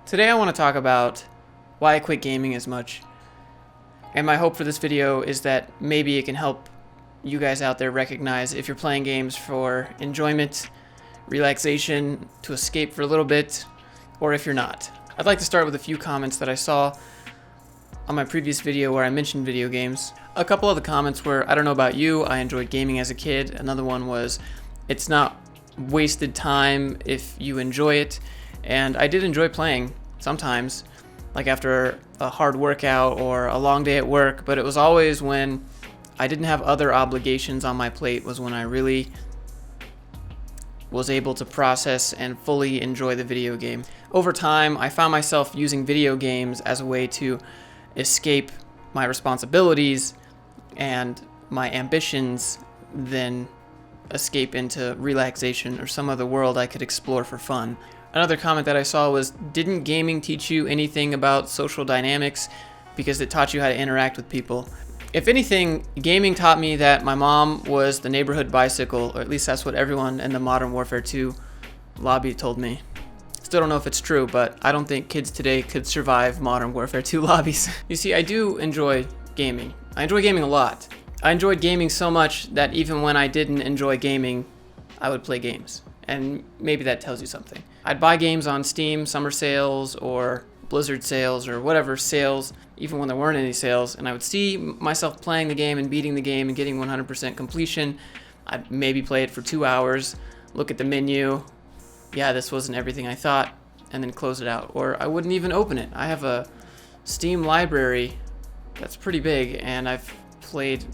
Today I want to talk about why I quit gaming as much. And my hope for this video is that maybe it can help you guys out there recognize if you're playing games for enjoyment, relaxation, to escape for a little bit, or if you're not. I'd like to start with a few comments that I saw on my previous video where I mentioned video games. A couple of the comments were, I don't know about you, I enjoyed gaming as a kid. Another one was, it's not wasted time if you enjoy it. And I did enjoy playing sometimes, like after a hard workout or a long day at work, but it was always when I didn't have other obligations on my plate was when I really was able to process and fully enjoy the video game. Over time, I found myself using video games as a way to escape my responsibilities and my ambitions, then escape into relaxation or some other world I could explore for fun. Another comment that I saw was, didn't gaming teach you anything about social dynamics because it taught you how to interact with people? If anything, gaming taught me that my mom was the neighborhood bicycle, or at least that's what everyone in the Modern Warfare 2 lobby told me. Still don't know if it's true, but I don't think kids today could survive Modern Warfare 2 lobbies. You see, I do enjoy gaming. I enjoy gaming a lot. I enjoyed gaming so much that even when I didn't enjoy gaming, I would play games. And maybe that tells you something. I'd buy games on Steam, summer sales, or Blizzard sales, or whatever sales, even when there weren't any sales, and I would see myself playing the game and beating the game and getting 100% completion. I'd maybe play it for 2 hours, look at the menu, yeah, this wasn't everything I thought, and then close it out. Or I wouldn't even open it. I have a Steam library that's pretty big, and I've played,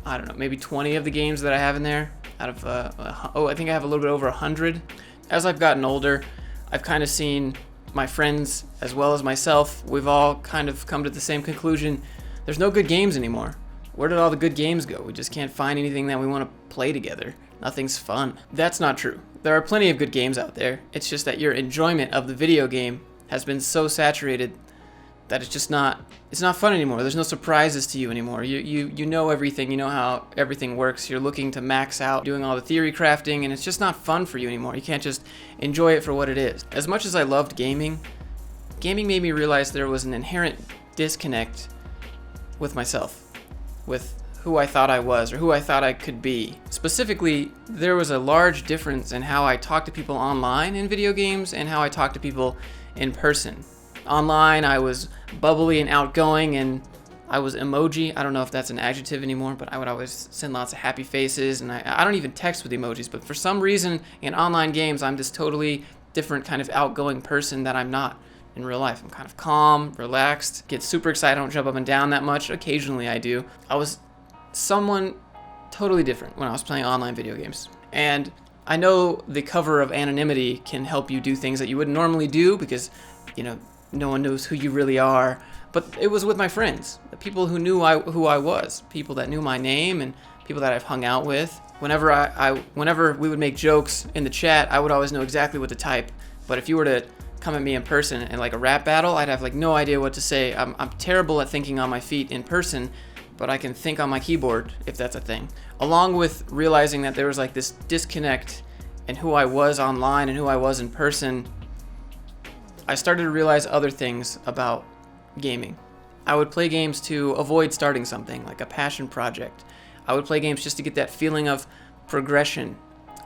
I don't know, maybe 20 of the games that I have in there out of, I think I have a little bit over 100. As I've gotten older, I've kind of seen my friends as well as myself, we've all kind of come to the same conclusion. There's no good games anymore. Where did all the good games go? We just can't find anything that we want to play together. Nothing's fun. That's not true. There are plenty of good games out there. It's just that your enjoyment of the video game has been so saturated that it's not fun anymore. There's no surprises to you anymore. You know everything. You know how everything works. You're looking to max out, doing all the theory crafting, and it's just not fun for you anymore. You can't just enjoy it for what it is. As much as I loved gaming made me realize there was an inherent disconnect with myself, with who I thought I was or who I thought I could be. Specifically, there was a large difference in how I talk to people online in video games and how I talk to people in person. Online, I was bubbly and outgoing, and I was emoji. I don't know if that's an adjective anymore, but I would always send lots of happy faces, and I don't even text with emojis, but for some reason in online games, I'm this totally different kind of outgoing person that I'm not in real life. I'm kind of calm, relaxed, get super excited, I don't jump up and down that much. Occasionally I do. I was someone totally different when I was playing online video games. And I know the cover of anonymity can help you do things that you wouldn't normally do because, no one knows who you really are. But it was with my friends, the people who knew who I was, people that knew my name and people that I've hung out with. Whenever we would make jokes in the chat, I would always know exactly what to type. But if you were to come at me in person in like a rap battle, I'd have no idea what to say. I'm terrible at thinking on my feet in person, but I can think on my keyboard if that's a thing. Along with realizing that there was this disconnect in who I was online and who I was in person, I started to realize other things about gaming. I would play games to avoid starting something, like a passion project. I would play games just to get that feeling of progression.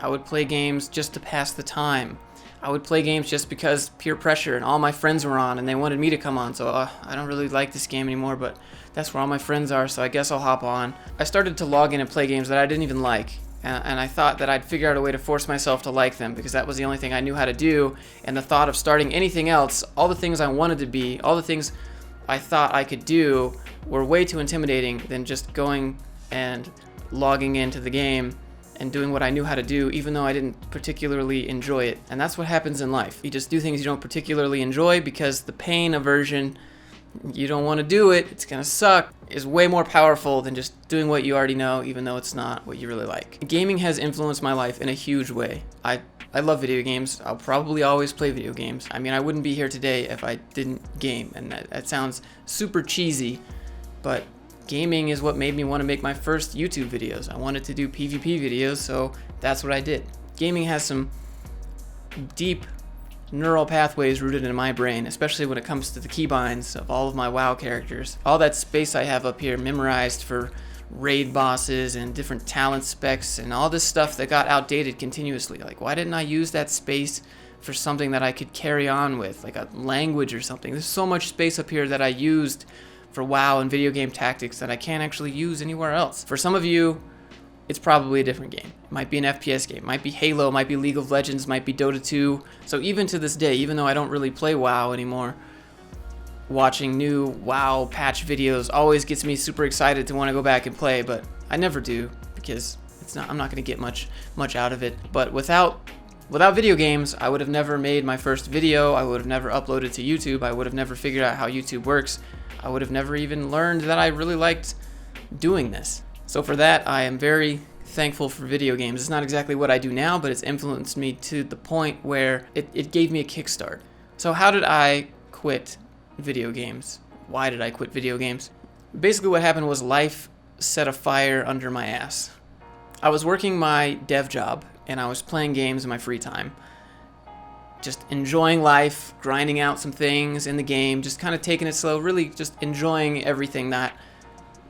I would play games just to pass the time. I would play games just because peer pressure and all my friends were on and they wanted me to come on, so I don't really like this game anymore, but that's where all my friends are, so I guess I'll hop on. I started to log in and play games that I didn't even like. And I thought that I'd figure out a way to force myself to like them because that was the only thing I knew how to do. And the thought of starting anything else, all the things I wanted to be, all the things I thought I could do were way too intimidating than just going and logging into the game and doing what I knew how to do, even though I didn't particularly enjoy it. And that's what happens in life. You just do things you don't particularly enjoy because the pain aversion, you don't want to do it, it's gonna suck, is way more powerful than just doing what you already know, even though it's not what you really like. Gaming has influenced my life in a huge way. I love video games. I'll probably always play video games. I mean, I wouldn't be here today if I didn't game, and that sounds super cheesy, but gaming is what made me want to make my first YouTube videos. I wanted to do PvP videos, so that's what I did. Gaming has some deep neural pathways rooted in my brain, especially when it comes to the keybinds of all of my WoW characters. All that space I have up here memorized for raid bosses and different talent specs and all this stuff that got outdated continuously. Like, why didn't I use that space for something that I could carry on with, like a language or something? There's so much space up here that I used for WoW and video game tactics that I can't actually use anywhere else. For some of you, it's probably a different game. It might be an FPS game, it might be Halo, it might be League of Legends, it might be Dota 2. So even to this day, even though I don't really play WoW anymore, watching new WoW patch videos always gets me super excited to want to go back and play, but I never do because I'm not going to get much out of it. But without video games, I would have never made my first video, I would have never uploaded to YouTube, I would have never figured out how YouTube works, I would have never even learned that I really liked doing this. So for that, I am very thankful for video games. It's not exactly what I do now, but it's influenced me to the point where it gave me a kickstart. So how did I quit video games? Why did I quit video games? Basically what happened was life set a fire under my ass. I was working my dev job and I was playing games in my free time. Just enjoying life, grinding out some things in the game, just kind of taking it slow, really just enjoying everything that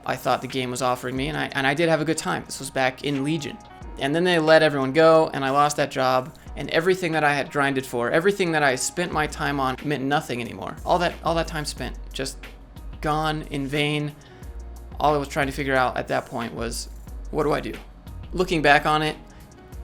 I thought the game was offering me, and I did have a good time. This was back in Legion. And then they let everyone go, and I lost that job, and everything that I had grinded for, everything that I spent my time on meant nothing anymore. All that time spent, just gone in vain. All I was trying to figure out at that point was, what do I do? Looking back on it,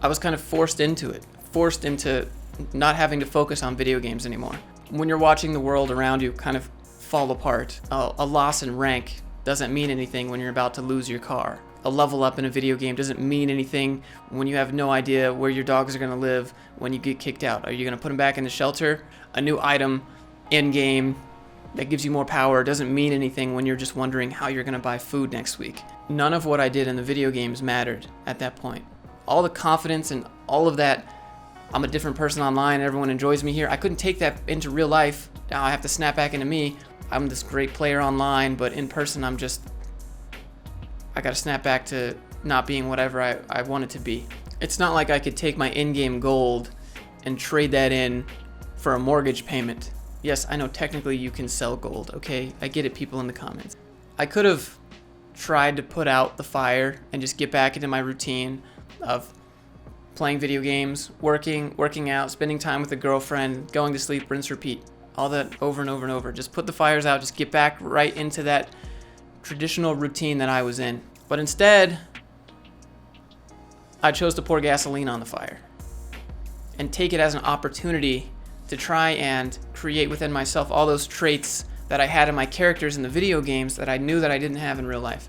I was kind of forced into not having to focus on video games anymore. When you're watching the world around you kind of fall apart, a loss in rank doesn't mean anything when you're about to lose your car. A level up in a video game doesn't mean anything when you have no idea where your dogs are going to live when you get kicked out. Are you going to put them back in the shelter? A new item in-game that gives you more power doesn't mean anything when you're just wondering how you're going to buy food next week. None of what I did in the video games mattered at that point. All the confidence and all of that, I'm a different person online, everyone enjoys me here, I couldn't take that into real life. Now I have to snap back into me. I'm this great player online, but in person I gotta snap back to not being whatever I wanted to be. It's not like I could take my in-game gold and trade that in for a mortgage payment. Yes, I know technically you can sell gold, okay? I get it, people in the comments. I could have tried to put out the fire and just get back into my routine of playing video games, working out, spending time with a girlfriend, going to sleep, rinse, repeat. All that over and over and over. Just put the fires out, just get back right into that traditional routine that I was in. But instead, I chose to pour gasoline on the fire and take it as an opportunity to try and create within myself all those traits that I had in my characters in the video games that I knew that I didn't have in real life.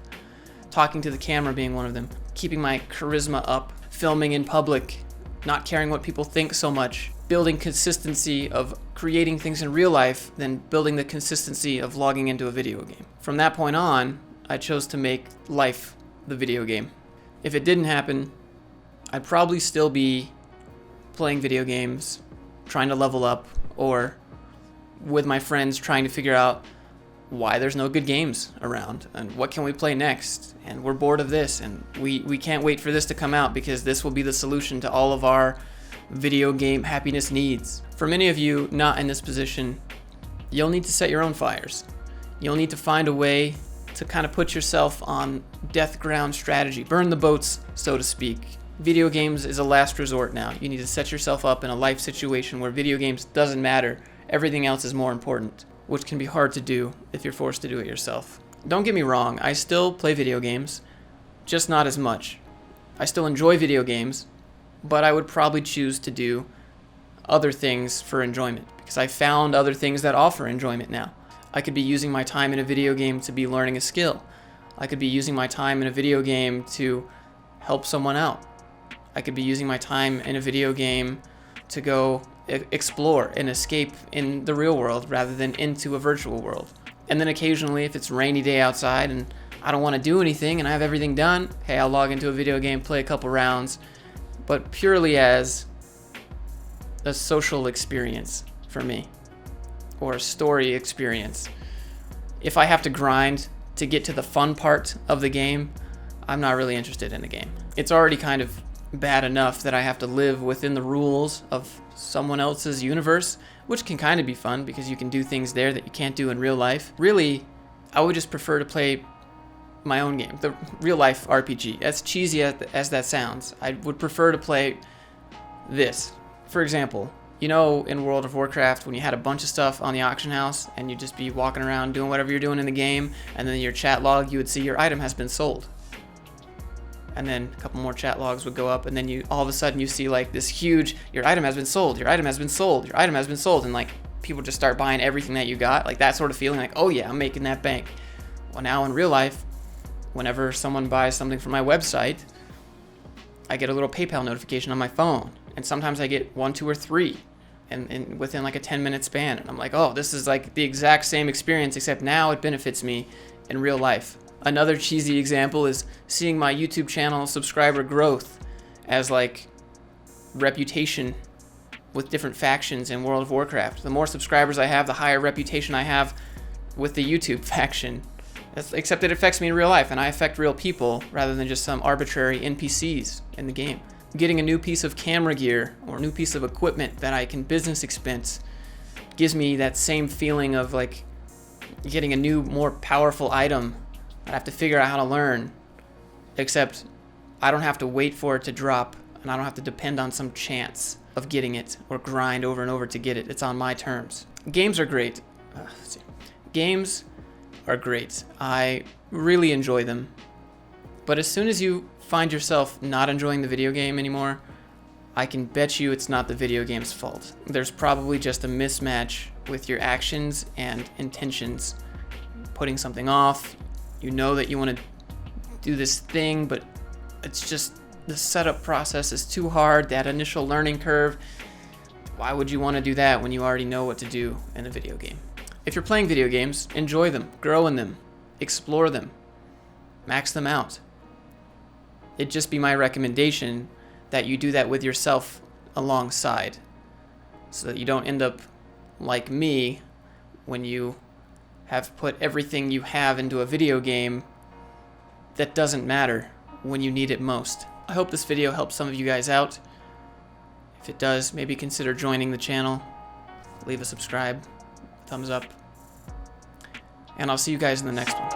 Talking to the camera being one of them, keeping my charisma up, filming in public, not caring what people think so much, building consistency of creating things in real life than building the consistency of logging into a video game. From that point on, I chose to make life the video game. If it didn't happen, I'd probably still be playing video games, trying to level up, or with my friends trying to figure out why there's no good games around and what can we play next, and we're bored of this and we can't wait for this to come out because this will be the solution to all of our video game happiness needs. For many of you not in this position, you'll need to set your own fires. You'll need to find a way to kind of put yourself on death ground strategy, burn the boats, so to speak. Video games is a last resort now. You need to set yourself up in a life situation where video games doesn't matter. Everything else is more important, which can be hard to do if you're forced to do it yourself. Don't get me wrong, I still play video games, just not as much. I still enjoy video games, but I would probably choose to do other things for enjoyment because I found other things that offer enjoyment now. I could be using my time in a video game to be learning a skill. I could be using my time in a video game to help someone out. I could be using my time in a video game to go explore and escape in the real world rather than into a virtual world. And then occasionally, if it's a rainy day outside and I don't want to do anything and I have everything done, hey, I'll log into a video game, play a couple rounds, but purely as a social experience for me, or a story experience. If I have to grind to get to the fun part of the game, I'm not really interested in the game. It's already kind of bad enough that I have to live within the rules of someone else's universe, which can kind of be fun because you can do things there that you can't do in real life. Really, I would just prefer to play my own game, the real life RPG. As cheesy as that sounds, I would prefer to play this. For example, you know, in World of Warcraft, when you had a bunch of stuff on the auction house and you'd just be walking around doing whatever you're doing in the game, and then your chat log, you would see your item has been sold. And then a couple more chat logs would go up, and then all of a sudden you see like this huge, your item has been sold, your item has been sold, your item has been sold, and like people just start buying everything that you got, like that sort of feeling, like, oh yeah, I'm making that bank. Well, now in real life, whenever someone buys something from my website, I get a little PayPal notification on my phone, and sometimes I get 1, 2, or 3 and within like a 10-minute span, and I'm like, oh, this is like the exact same experience, except now it benefits me in real life. Another cheesy example is seeing my YouTube channel subscriber growth as like reputation with different factions in World of Warcraft. The more subscribers I have, the higher reputation I have with the YouTube faction. Except it affects me in real life, and I affect real people rather than just some arbitrary NPCs in the game. Getting a new piece of camera gear or a new piece of equipment that I can business expense gives me that same feeling of like getting a new, more powerful item I have to figure out how to learn, except I don't have to wait for it to drop, and I don't have to depend on some chance of getting it or grind over and over to get it. It's on my terms. Games are great. Games are great. I really enjoy them. But as soon as you find yourself not enjoying the video game anymore, I can bet you it's not the video game's fault. There's probably just a mismatch with your actions and intentions. Putting something off, you know that you want to do this thing, but it's just the setup process is too hard, that initial learning curve. Why would you want to do that when you already know what to do in a video game? If you're playing video games, enjoy them, grow in them, explore them, max them out. It'd just be my recommendation that you do that with yourself alongside, so that you don't end up like me when you have put everything you have into a video game that doesn't matter when you need it most. I hope this video helps some of you guys out. If it does, maybe consider joining the channel, leave a subscribe, thumbs up, and I'll see you guys in the next one.